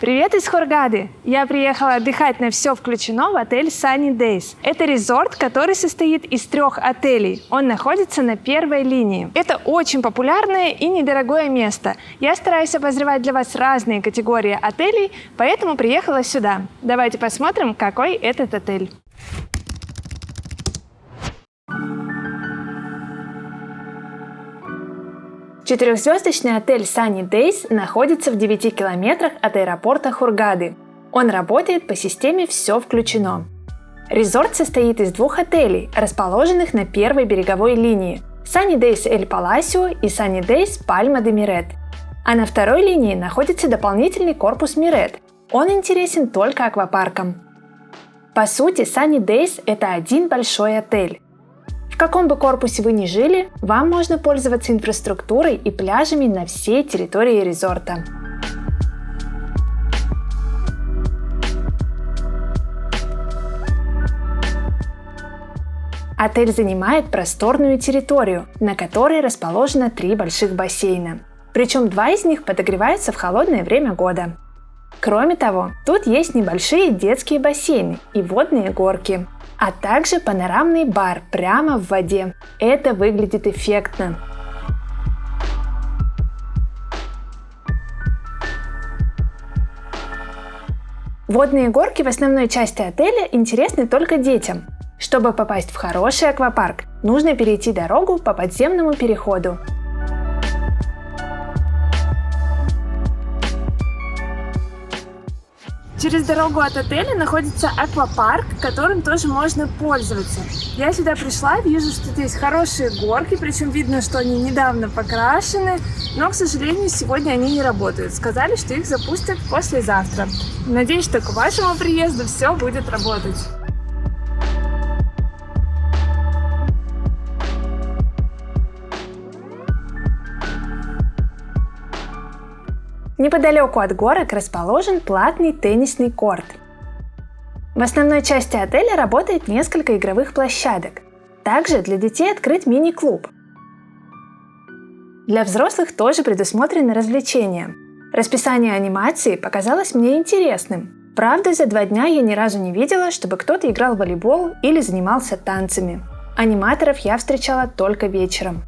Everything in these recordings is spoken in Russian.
Привет из Хургады! Я приехала отдыхать на все включено в отель Sunny Days. Это резорт, который состоит из 3 отелей. Он находится на первой линии. Это очень популярное и недорогое место. Я стараюсь обозревать для вас разные категории отелей, поэтому приехала сюда. Давайте посмотрим, какой этот отель. Четырехзвездочный отель Sunny Days находится в 9 километрах от аэропорта Хургады. Он работает по системе «Все включено». Резорт состоит из 2 отелей, расположенных на первой береговой линии – Sunny Days Эль Паласио и Sunny Days Пальма де Мирет. А на второй линии находится дополнительный корпус Мирет. Он интересен только аквапаркам. По сути, Sunny Days – это один большой отель. В каком бы корпусе вы ни жили, вам можно пользоваться инфраструктурой и пляжами на всей территории резорта. Отель занимает просторную территорию, на которой расположено 3 больших бассейна. Причем 2 из них подогреваются в холодное время года. Кроме того, тут есть небольшие детские бассейны и водные горки, а также панорамный бар прямо в воде. Это выглядит эффектно. Водные горки в основной части отеля интересны только детям. Чтобы попасть в хороший аквапарк, нужно перейти дорогу по подземному переходу. Через дорогу от отеля находится аквапарк, которым тоже можно пользоваться. Я сюда пришла, вижу, что здесь хорошие горки, причем видно, что они недавно покрашены, но, к сожалению, сегодня они не работают. Сказали, что их запустят послезавтра. Надеюсь, что к вашему приезду все будет работать. Неподалеку от горок расположен платный теннисный корт. В основной части отеля работает несколько игровых площадок. Также для детей открыт мини-клуб. Для взрослых тоже предусмотрены развлечения. Расписание анимации показалось мне интересным. Правда, за 2 дня я ни разу не видела, чтобы кто-то играл в волейбол или занимался танцами. Аниматоров я встречала только вечером.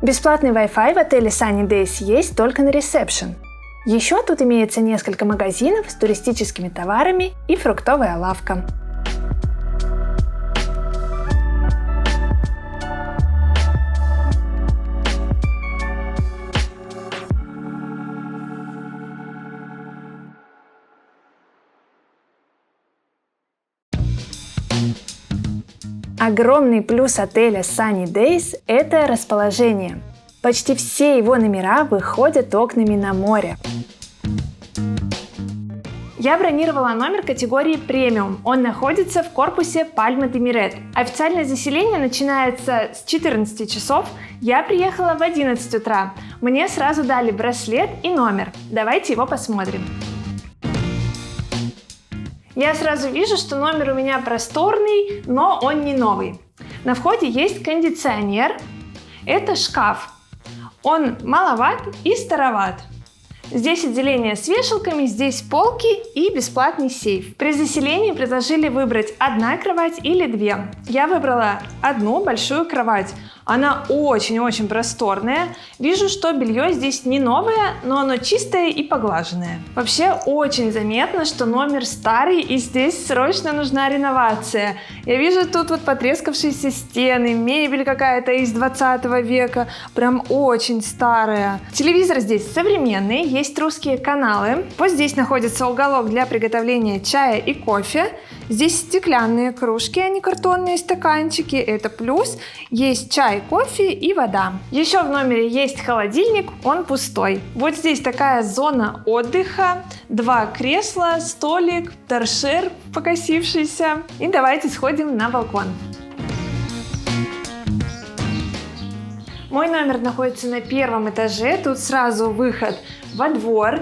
Бесплатный Wi-Fi в отеле Sunny Days есть только на ресепшн. Еще тут имеется несколько магазинов с туристическими товарами и фруктовая лавка. Огромный плюс отеля Sunny Days – это расположение. Почти все его номера выходят окнами на море. Я бронировала номер категории премиум. Он находится в корпусе Пальма де Мирет. Официальное заселение начинается с 14 часов. Я приехала в 11 утра. Мне сразу дали браслет и номер. Давайте его посмотрим. Я сразу вижу, что номер у меня просторный, но он не новый. На входе есть кондиционер. Это шкаф. Он маловат и староват. Здесь отделение с вешалками, здесь полки и бесплатный сейф. При заселении предложили выбрать 1 кровать или 2. Я выбрала 1 большую кровать. Она очень-очень просторная. Вижу, что белье здесь не новое, но оно чистое и поглаженное. Вообще очень заметно, что номер старый и здесь срочно нужна реновация. Я вижу тут вот потрескавшиеся стены, мебель какая-то из 20 века, прям очень старая. Телевизор здесь современный, есть русские каналы. Вот здесь находится уголок для приготовления чая и кофе. Здесь стеклянные кружки, а не картонные стаканчики. Это плюс. Есть чай, кофе и вода. Еще в номере есть холодильник, он пустой. Вот здесь такая зона отдыха. 2 кресла, столик, торшер покосившийся. И давайте сходим на балкон. Мой номер находится на 1 этаже. Тут сразу выход во двор.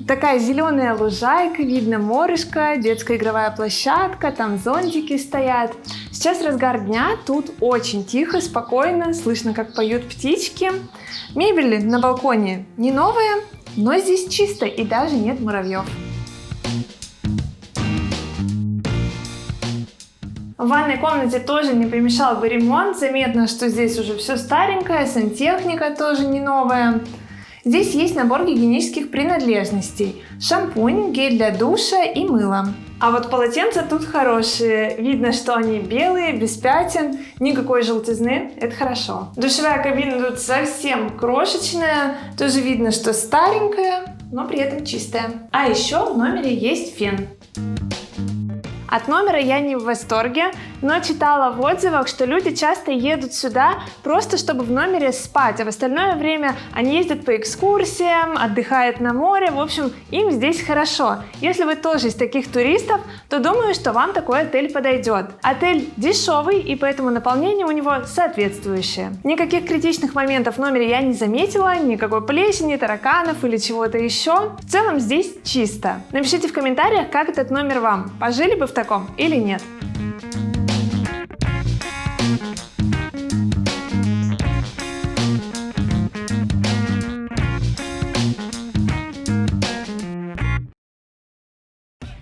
Такая зеленая лужайка, видно морешко, детская игровая площадка, там зонтики стоят. Сейчас разгар дня, тут очень тихо, спокойно, слышно, как поют птички. Мебель на балконе не новая, но здесь чисто и даже нет муравьев. В ванной комнате тоже не помешал бы ремонт. Заметно, что здесь уже все старенькое, сантехника тоже не новая. Здесь есть набор гигиенических принадлежностей. Шампунь, гель для душа и мыло. А вот полотенца тут хорошие. Видно, что они белые, без пятен, никакой желтизны. Это хорошо. Душевая кабина тут совсем крошечная. Тоже видно, что старенькая, но при этом чистая. А еще в номере есть фен. От номера я не в восторге, но читала в отзывах, что люди часто едут сюда просто чтобы в номере спать, а в остальное время они ездят по экскурсиям, отдыхают на море, в общем, им здесь хорошо. Если вы тоже из таких туристов, то думаю, что вам такой отель подойдет. Отель дешевый, и поэтому наполнение у него соответствующее. Никаких критичных моментов в номере я не заметила, никакой плесени, тараканов или чего-то еще. В целом здесь чисто. Напишите в комментариях, как этот номер вам. Пожили бы в таком или нет.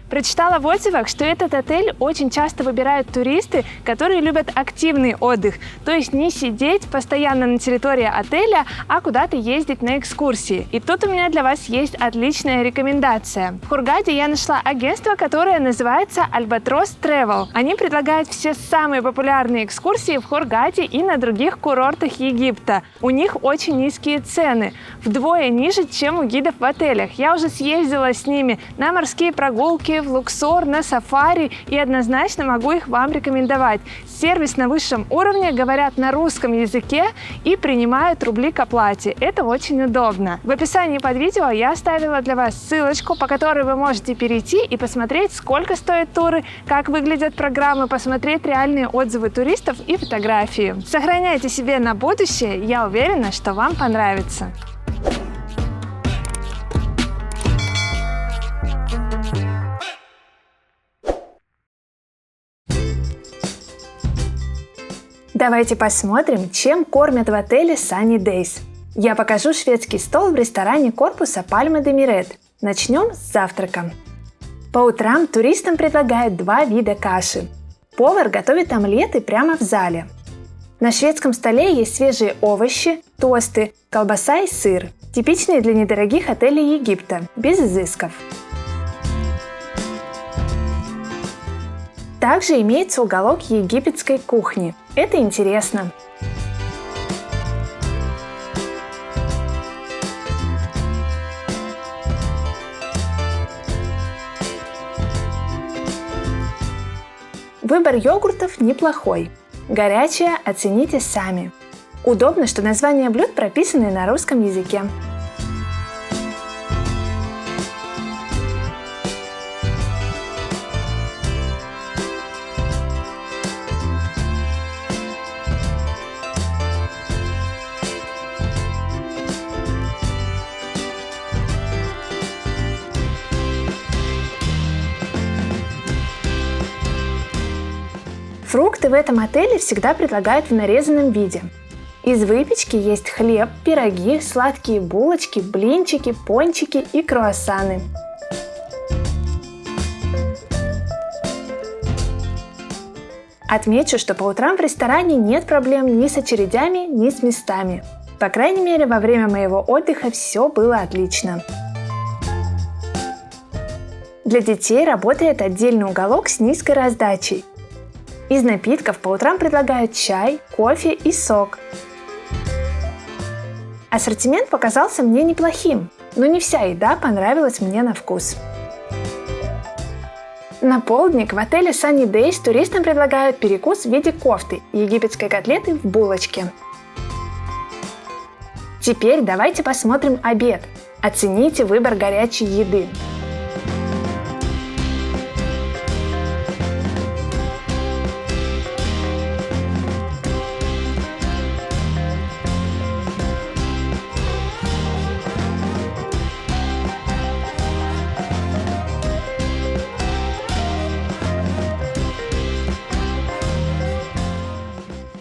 Прочитала в отзывах, что этот отель очень часто выбирают туристы, которые любят активный отдых, то есть не сидеть постоянно на территории отеля, а куда-то ездить на экскурсии. И тут у меня для вас есть отличная рекомендация. В Хургаде я нашла агентство, которое называется Albatros Travel. Они предлагают все самые популярные экскурсии в Хургаде и на других курортах Египта. У них очень низкие цены, вдвое ниже, чем у гидов в отелях. Я уже съездила с ними на морские прогулки, в Луксор, на сафари и однозначно могу их вам рекомендовать. Сервис на высшем уровне, говорят на русском языке и принимают рубли к оплате. Это очень удобно. В описании под видео я оставила для вас ссылочку, по которой вы можете перейти и посмотреть, сколько стоят туры, как выглядят программы, посмотреть реальные отзывы туристов и фотографии. Сохраняйте себе на будущее, я уверена, что вам понравится. Давайте посмотрим, чем кормят в отеле Sunny Days. Я покажу шведский стол в ресторане корпуса Palma de Miret. Начнем с завтрака. По утрам туристам предлагают два вида каши. Повар готовит омлеты прямо в зале. На шведском столе есть свежие овощи, тосты, колбаса и сыр, типичные для недорогих отелей Египта, без изысков. Также имеется уголок египетской кухни. Это интересно. Выбор йогуртов неплохой. Горячее оцените сами. Удобно, что названия блюд прописаны на русском языке. Фрукты в этом отеле всегда предлагают в нарезанном виде. Из выпечки есть хлеб, пироги, сладкие булочки, блинчики, пончики и круассаны. Отмечу, что по утрам в ресторане нет проблем ни с очередями, ни с местами. По крайней мере, во время моего отдыха все было отлично. Для детей работает отдельный уголок с низкой раздачей. Из напитков по утрам предлагают чай, кофе и сок. Ассортимент показался мне неплохим, но не вся еда понравилась мне на вкус. На полдник в отеле Sunny Days туристам предлагают перекус в виде кофты и египетской котлеты в булочке. Теперь давайте посмотрим обед. Оцените выбор горячей еды.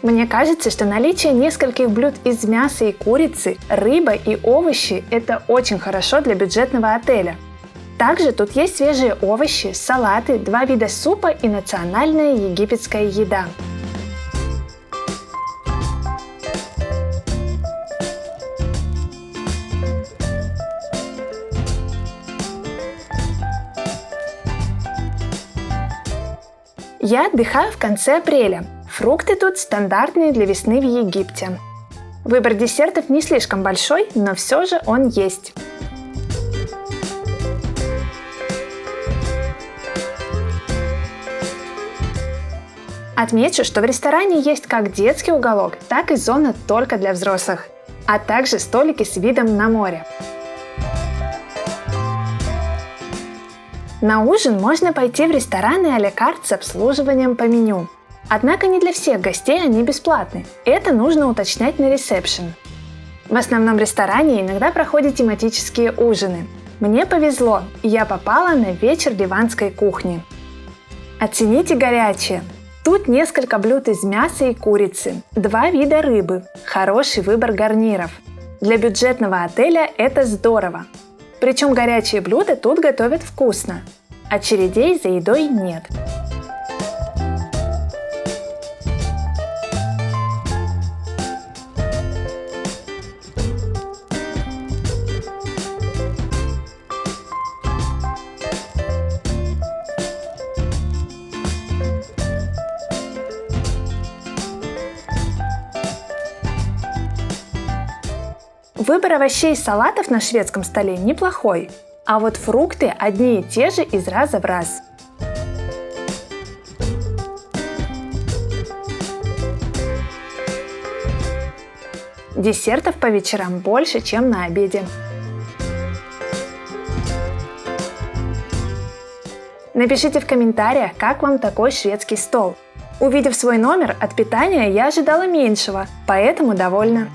Мне кажется, что наличие нескольких блюд из мяса и курицы, рыба и овощи – это очень хорошо для бюджетного отеля. Также тут есть свежие овощи, салаты, 2 вида супа и национальная египетская еда. Я отдыхаю в конце апреля. Фрукты тут стандартные для весны в Египте. Выбор десертов не слишком большой, но все же он есть. Отмечу, что в ресторане есть как детский уголок, так и зона только для взрослых, а также столики с видом на море. На ужин можно пойти в рестораны а-ля карт с обслуживанием по меню. Однако не для всех гостей они бесплатны. Это нужно уточнять на ресепшн. В основном ресторане иногда проходят тематические ужины. Мне повезло, и я попала на вечер ливанской кухни. Оцените горячее. Тут несколько блюд из мяса и курицы, 2 вида рыбы, хороший выбор гарниров. Для бюджетного отеля это здорово. Причем горячие блюда тут готовят вкусно. Очередей за едой нет. Выбор овощей и салатов на шведском столе неплохой, а вот фрукты одни и те же из раза в раз. Десертов по вечерам больше, чем на обеде. Напишите в комментариях, как вам такой шведский стол. Увидев свой номер, от питания я ожидала меньшего, поэтому довольна.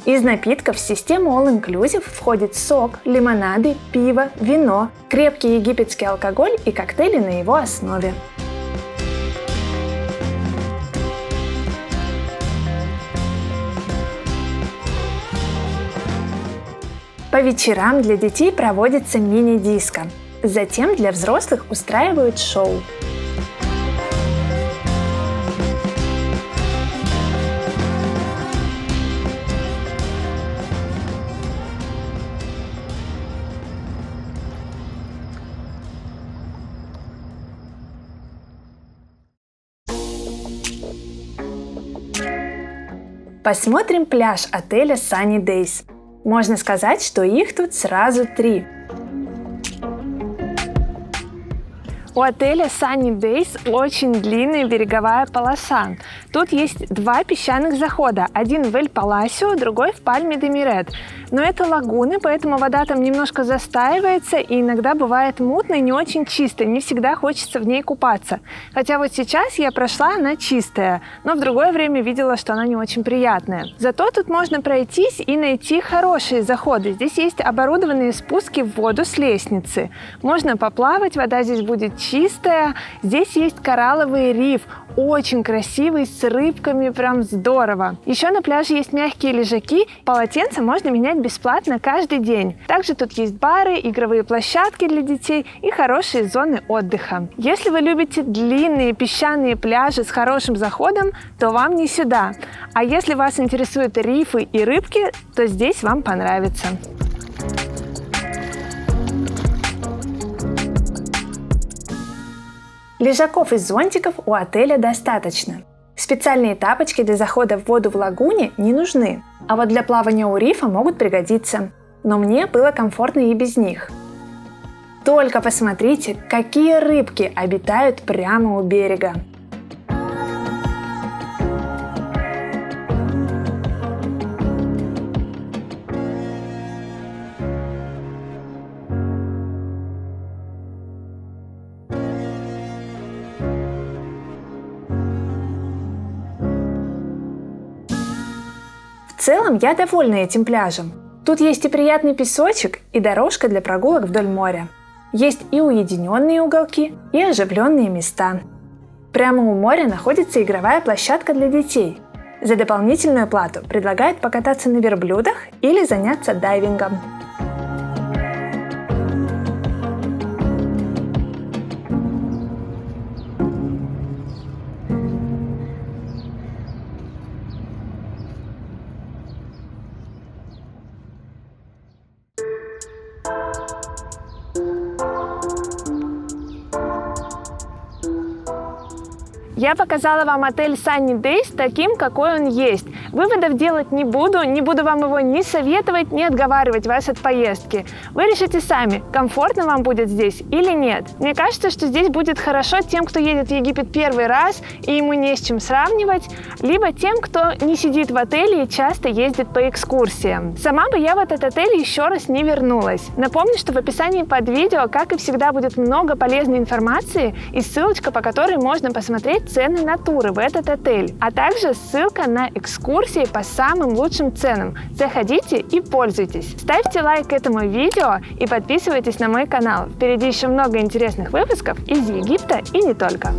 Из напитков в систему All Inclusive входит сок, лимонады, пиво, вино, крепкий египетский алкоголь и коктейли на его основе. По вечерам для детей проводится мини-диско. Затем для взрослых устраивают шоу. Посмотрим пляж отеля Sunny Days. Можно сказать, что их тут сразу 3. У отеля Sunny Days очень длинная береговая полоса. Тут есть 2 песчаных захода. Один в Эль-Паласио, другой в Пальме-де-Мирет. Но это лагуны, поэтому вода там немножко застаивается и иногда бывает мутной, не очень чистой. Не всегда хочется в ней купаться. Хотя вот сейчас я прошла, она чистая, но в другое время видела, что она не очень приятная. Зато тут можно пройтись и найти хорошие заходы. Здесь есть оборудованные спуски в воду с лестницы. Можно поплавать, вода здесь будет чистая. Здесь есть коралловый риф, очень красивый, с рыбками, прям здорово. Еще на пляже есть мягкие лежаки, полотенца можно менять бесплатно каждый день. Также тут есть бары, игровые площадки для детей и хорошие зоны отдыха. Если вы любите длинные песчаные пляжи с хорошим заходом, то вам не сюда. А если вас интересуют рифы и рыбки, то здесь вам понравится. Лежаков и зонтиков у отеля достаточно. Специальные тапочки для захода в воду в лагуне не нужны, а вот для плавания у рифа могут пригодиться. Но мне было комфортно и без них. Только посмотрите, какие рыбки обитают прямо у берега. В целом я довольна этим пляжем. Тут есть и приятный песочек, и дорожка для прогулок вдоль моря. Есть и уединенные уголки, и оживленные места. Прямо у моря находится игровая площадка для детей. За дополнительную плату предлагают покататься на верблюдах или заняться дайвингом. Я показала вам отель Sunny Days таким, какой он есть. Выводов делать не буду вам его ни советовать, ни отговаривать вас от поездки. Вы решите сами, комфортно вам будет здесь или нет. Мне кажется, что здесь будет хорошо тем, кто едет в Египет первый раз и ему не с чем сравнивать, либо тем, кто не сидит в отеле и часто ездит по экскурсиям. Сама бы я в этот отель еще раз не вернулась. Напомню, что в описании под видео, как и всегда, будет много полезной информации и ссылочка, по которой можно посмотреть цены на туры в этот отель, а также ссылка на экскурсии по самым лучшим ценам. Заходите и пользуйтесь. Ставьте лайк этому видео и подписывайтесь на мой канал. Впереди еще много интересных выпусков из Египта и не только.